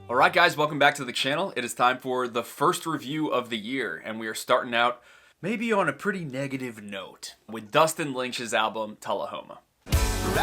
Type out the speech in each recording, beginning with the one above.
Alright guys, welcome back to the channel. It is time for the first review of the year, and we are starting out maybe on a pretty negative note with Dustin Lynch's album, Tullahoma. If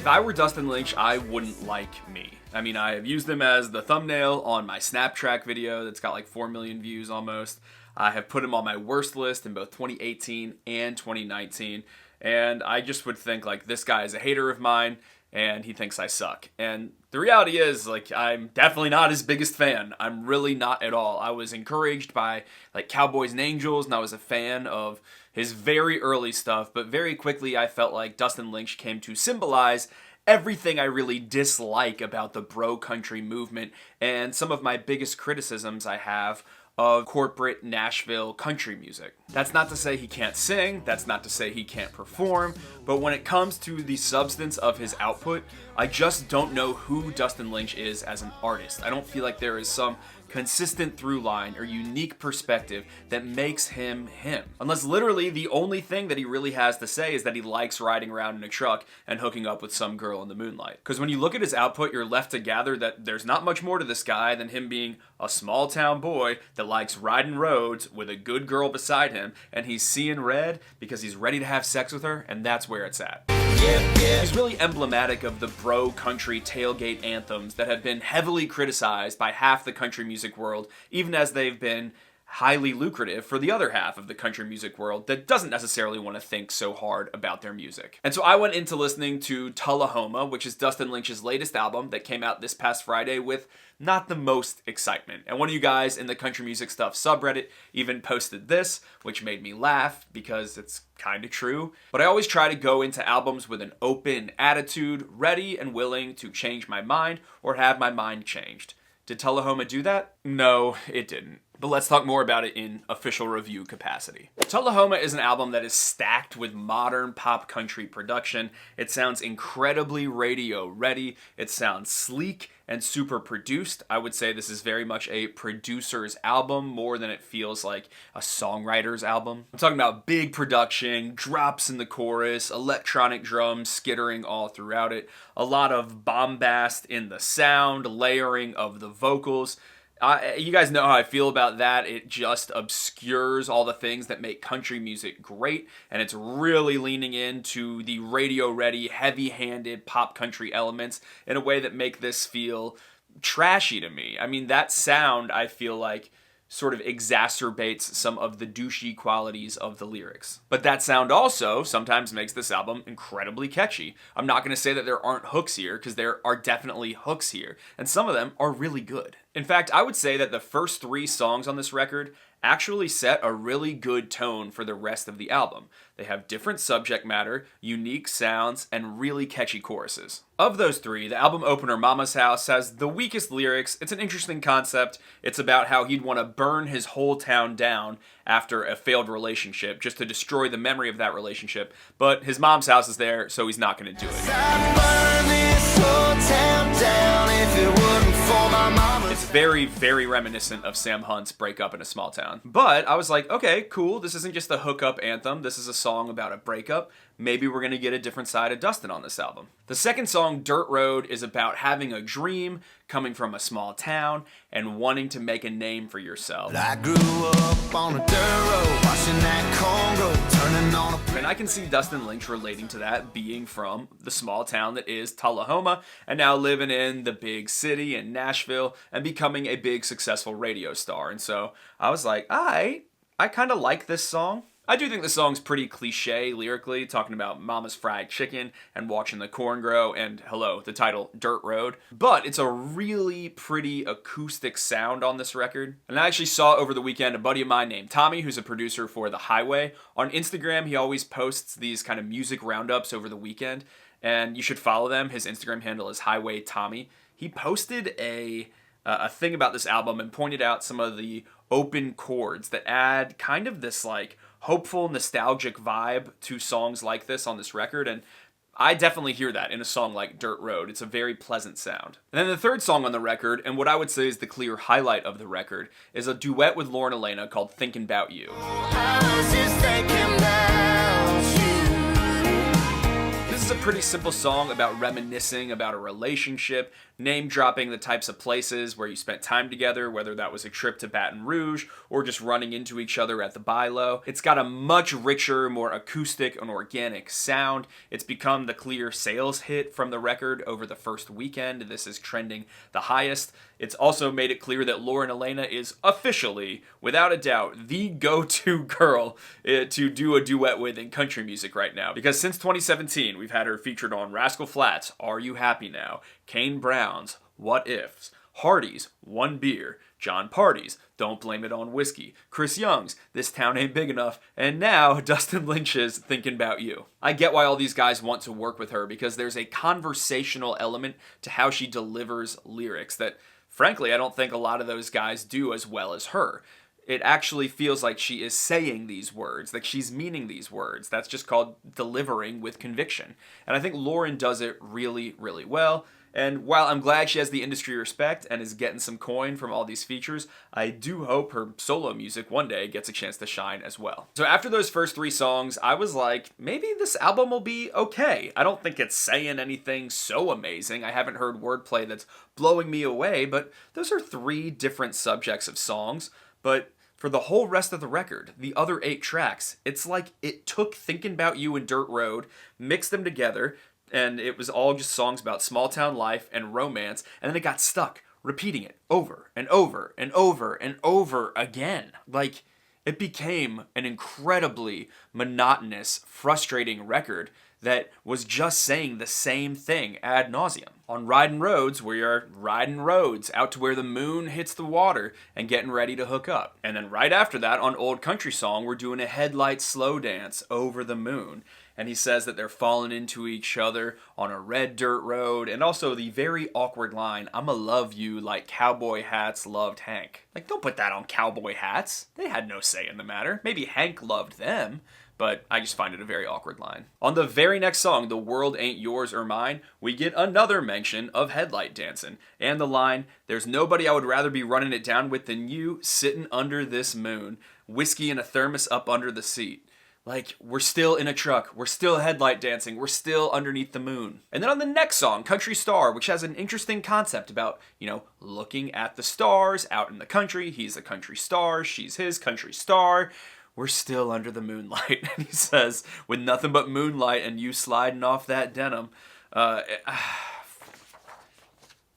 I were Dustin Lynch, I wouldn't like me. I mean, I have used him as the thumbnail on my Snaptrack video that's got like 4 million views almost. I have put him on my worst list in both 2018 and 2019, and I just would think like this guy is a hater of mine, and he thinks I suck. And the reality is, like, I'm definitely not his biggest fan. I'm really not at all. I was encouraged by, like, Cowboys and Angels, and I was a fan of his very early stuff, but very quickly I felt like Dustin Lynch came to symbolize everything I really dislike about the bro country movement and some of my biggest criticisms I have of corporate Nashville country music. That's not to say he can't sing, that's not to say he can't perform, but when it comes to the substance of his output, I just don't know who Dustin Lynch is as an artist. I don't feel like there is some consistent through line or unique perspective that makes him him. Unless literally the only thing that he really has to say is that he likes riding around in a truck and hooking up with some girl in the moonlight. Because when you look at his output, you're left to gather that there's not much more to this guy than him being a small town boy that likes riding roads with a good girl beside him, and he's seeing red because he's ready to have sex with her, and that's where it's at. He's really emblematic of the bro country tailgate anthems that have been heavily criticized by half the country music world, even as they've been highly lucrative for the other half of the country music world that doesn't necessarily want to think so hard about their music. And so I went into listening to Tullahoma, which is Dustin Lynch's latest album that came out this past Friday, with not the most excitement. And one of you guys in the country music stuff subreddit even posted this, which made me laugh because it's kind of true. But I always try to go into albums with an open attitude, ready and willing to change my mind or have my mind changed. Did Tullahoma do that? No, it didn't. But let's talk more about it in official review capacity. Tullahoma is an album that is stacked with modern pop country production. It sounds incredibly radio ready. It sounds sleek and super produced. I would say this is very much a producer's album more than it feels like a songwriter's album. I'm talking about big production, drops in the chorus, electronic drums skittering all throughout it, a lot of bombast in the sound, layering of the vocals. You guys know how I feel about that. It just obscures all the things that make country music great, and it's really leaning into the radio-ready, heavy-handed pop country elements in a way that make this feel trashy to me. I mean, that sound, I feel like, sort of exacerbates some of the douchey qualities of the lyrics. But that sound also sometimes makes this album incredibly catchy. I'm not going to say that there aren't hooks here, because there are definitely hooks here, and some of them are really good. In fact, I would say that the first 3 songs on this record actually set a really good tone for the rest of the album. They have different subject matter, unique sounds, and really catchy choruses. Of those 3, the album opener, Mama's House, has the weakest lyrics. It's an interesting concept. It's about how he'd want to burn his whole town down after a failed relationship, just to destroy the memory of that relationship. But his mom's house is there, so he's not going to do it. It's very, very reminiscent of Sam Hunt's Breakup in a Small Town. But I was like, okay, cool, this isn't just a hookup anthem, this is a song about a breakup. Maybe we're going to get a different side of Dustin on this album. The second song, Dirt Road, is about having a dream, coming from a small town, and wanting to make a name for yourself. I grew up on a dirt road, watching that Congo, turning on a... And I can see Dustin Lynch relating to that, being from the small town that is Tullahoma, and now living in the big city in Nashville, and becoming a big successful radio star. And so I was like, I kind of like this song. I do think the song's pretty cliche lyrically, talking about mama's fried chicken and watching the corn grow and, hello, the title, Dirt Road. But it's a really pretty acoustic sound on this record. And I actually saw over the weekend a buddy of mine named Tommy, who's a producer for The Highway. On Instagram, he always posts these kind of music roundups over the weekend, and you should follow them. His Instagram handle is Highway Tommy. He posted a thing about this album and pointed out some of the open chords that add kind of this like hopeful, nostalgic vibe to songs like this on this record, and I definitely hear that in a song like Dirt Road. It's a very pleasant sound. And then the third song on the record, and what I would say is the clear highlight of the record, is a duet with Lauren Elena called Thinking About You. is a pretty simple song about reminiscing about a relationship, name dropping the types of places where you spent time together, whether that was a trip to Baton Rouge or just running into each other at the Bi-Lo. It's got a much richer, more acoustic and organic sound. It's become the clear sales hit from the record over the first weekend. This is trending the highest. It's also made it clear that Lauren Elena is officially, without a doubt, the go-to girl to do a duet with in country music right now. Because since 2017, we've had her featured on Rascal Flatts' Are You Happy Now?, Kane Brown's What Ifs, Hardy's One Beer, John Party's Don't Blame It on Whiskey, Chris Young's This Town Ain't Big Enough, and now Dustin Lynch's Thinking About You. I get why all these guys want to work with her because there's a conversational element to how she delivers lyrics that, frankly, I don't think a lot of those guys do as well as her. It actually feels like she is saying these words, like she's meaning these words. That's just called delivering with conviction. And I think Lauren does it really, really well. And while I'm glad she has the industry respect and is getting some coin from all these features, I do hope her solo music one day gets a chance to shine as well. So after those first 3 songs, I was like, maybe this album will be okay. I don't think it's saying anything so amazing. I haven't heard wordplay that's blowing me away, but those are 3 different subjects of songs. But for the whole rest of the record, the other 8 tracks, it's like it took Thinking About You and Dirt Road, mixed them together, and it was all just songs about small town life and romance, and then it got stuck repeating it over and over and over and over again. Like, it became an incredibly monotonous, frustrating record that was just saying the same thing ad nauseum. On Riding Roads, we are riding roads out to where the moon hits the water and getting ready to hook up. And then right after that, on Old Country Song, we're doing a headlight slow dance over the moon. And he says that they're falling into each other on a red dirt road. And also the very awkward line, I'ma love you like cowboy hats loved Hank. Like, don't put that on cowboy hats. They had no say in the matter. Maybe Hank loved them, but I just find it a very awkward line. On the very next song, The World Ain't Yours or Mine, we get another mention of headlight dancing. And the line, there's nobody I would rather be running it down with than you, sitting under this moon. Whiskey in a thermos up under the seat. Like, we're still in a truck, we're still headlight dancing, we're still underneath the moon. And then on the next song, Country Star, which has an interesting concept about, looking at the stars out in the country. He's a country star, she's his country star. We're still under the moonlight. And he says, with nothing but moonlight and you sliding off that denim.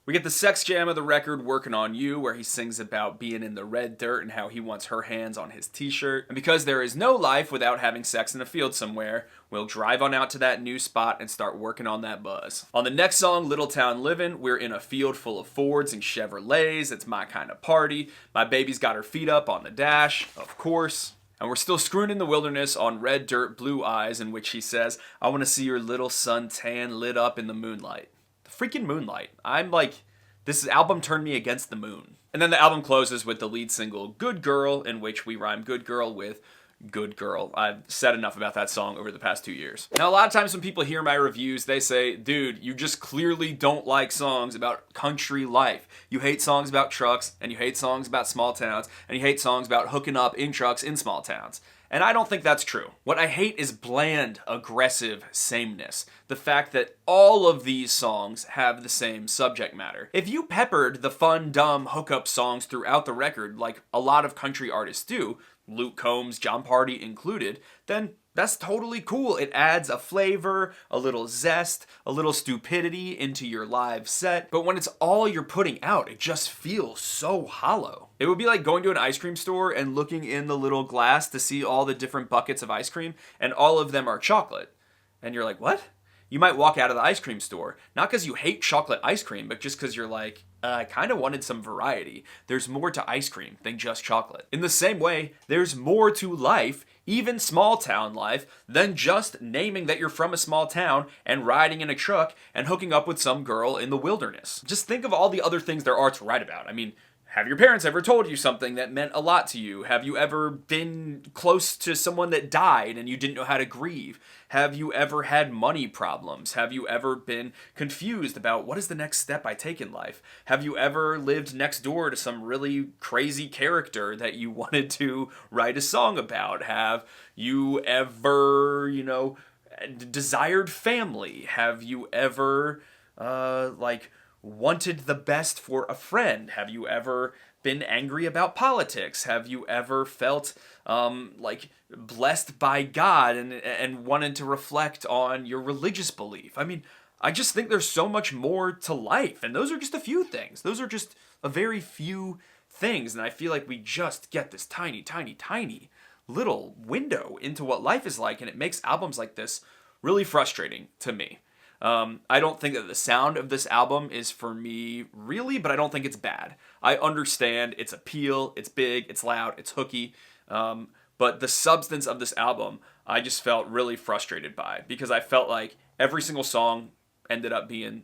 We get the sex jam of the record, Working on You, where he sings about being in the red dirt and how he wants her hands on his t-shirt. And because there is no life without having sex in a field somewhere, we'll drive on out to that new spot and start working on that buzz. On the next song, Little Town Livin', we're in a field full of Fords and Chevrolets. It's my kind of party. My baby's got her feet up on the dash, of course. And we're still screwing in the wilderness on Red Dirt, Blue Eyes, in which he says, I want to see your little sun tan lit up in the moonlight. Freaking moonlight. I'm like, this album turned me against the moon. And then the album closes with the lead single Good Girl, in which we rhyme good girl with good girl. I've said enough about that song over the past 2 years. Now, a lot of times when people hear my reviews, they say, dude, you just clearly don't like songs about country life. You hate songs about trucks, and you hate songs about small towns, and you hate songs about hooking up in trucks in small towns. And I don't think that's true. What I hate is bland, aggressive sameness. The fact that all of these songs have the same subject matter. If you peppered the fun, dumb hookup songs throughout the record like a lot of country artists do, Luke Combs, John Party included, then that's totally cool. It adds a flavor, a little zest, a little stupidity into your live set. But when it's all you're putting out, it just feels so hollow. It would be like going to an ice cream store and looking in the little glass to see all the different buckets of ice cream, and all of them are chocolate. And you're like, what? You might walk out of the ice cream store, not because you hate chocolate ice cream, but just because you're like, I kind of wanted some variety. There's more to ice cream than just chocolate. In the same way, there's more to life, even small town life, than just naming that you're from a small town and riding in a truck and hooking up with some girl in the wilderness. Just think of all the other things there are to write about. I mean, have your parents ever told you something that meant a lot to you? Have you ever been close to someone that died and you didn't know how to grieve? Have you ever had money problems? Have you ever been confused about what is the next step I take in life? Have you ever lived next door to some really crazy character that you wanted to write a song about? Have you ever, desired family? Have you ever, like, wanted the best for a friend? Have you ever been angry about politics? Have you ever felt like blessed by God and wanted to reflect on your religious belief? I mean, I just think there's so much more to life, and those are just a few things. Those are just a very few things, and I feel like we just get this tiny, tiny, tiny little window into what life is like, and it makes albums like this really frustrating to me. I don't think that the sound of this album is for me, really, but I don't think it's bad. I understand its appeal, it's big, it's loud, it's hooky, but the substance of this album, I just felt really frustrated by, because I felt like every single song ended up being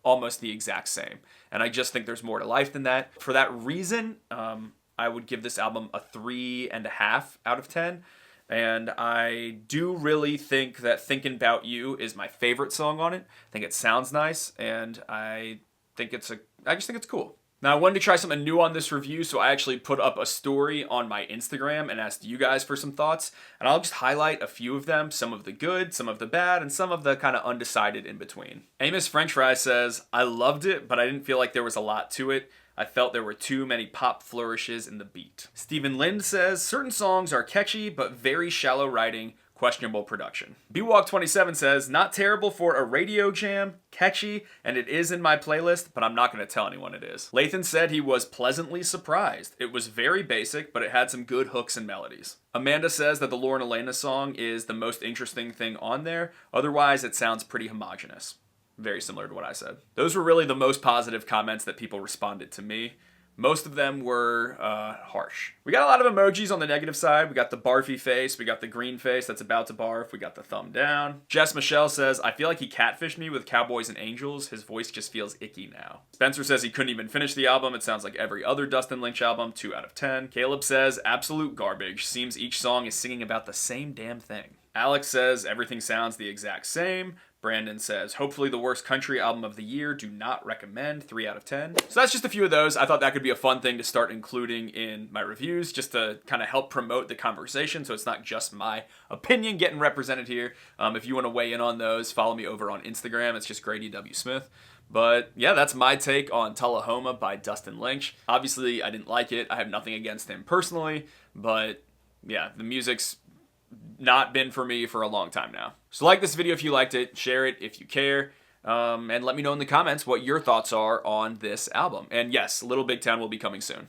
almost the exact same, and I just think there's more to life than that. For that reason, I would give this album a 3.5 out of 10. And I do really think that Thinking About You is my favorite song on it. I think it sounds nice, and I just think it's cool. Now, I wanted to try something new on this review, so I actually put up a story on my Instagram and asked you guys for some thoughts. And I'll just highlight a few of them, some of the good, some of the bad, and some of the kind of undecided in between. Amos French Fries says, I loved it, but I didn't feel like there was a lot to it. I felt there were too many pop flourishes in the beat. Stephen Lind says, certain songs are catchy, but very shallow writing, questionable production. BWalk27 says, not terrible for a radio jam, catchy, and it is in my playlist, but I'm not going to tell anyone it is. Lathan said he was pleasantly surprised. It was very basic, but it had some good hooks and melodies. Amanda says that the Lauren Elena song is the most interesting thing on there, otherwise it sounds pretty homogenous. Very similar to what I said. Those were really the most positive comments that people responded to me. Most of them were harsh. We got a lot of emojis on the negative side. We got the barfy face. We got the green face that's about to barf. We got the thumb down. Jess Michelle says, I feel like he catfished me with Cowboys and Angels. His voice just feels icky now. Spencer says he couldn't even finish the album. It sounds like every other Dustin Lynch album. 2 out of 10. Caleb says, absolute garbage. Seems each song is singing about the same damn thing. Alex says, everything sounds the exact same. Brandon says, hopefully the worst country album of the year, do not recommend, 3 out of 10. So that's just a few of those. I thought that could be a fun thing to start including in my reviews, just to kind of help promote the conversation, so it's not just my opinion getting represented here. If you want to weigh in on those, follow me over on Instagram. It's just Grady W. Smith. But yeah, that's my take on Tullahoma by Dustin Lynch. Obviously, I didn't like it. I have nothing against him personally, but yeah, the music's not been for me for a long time now. So like this video if you liked it, share it if you care, and let me know in the comments what your thoughts are on this album. And yes, Little Big Town will be coming soon.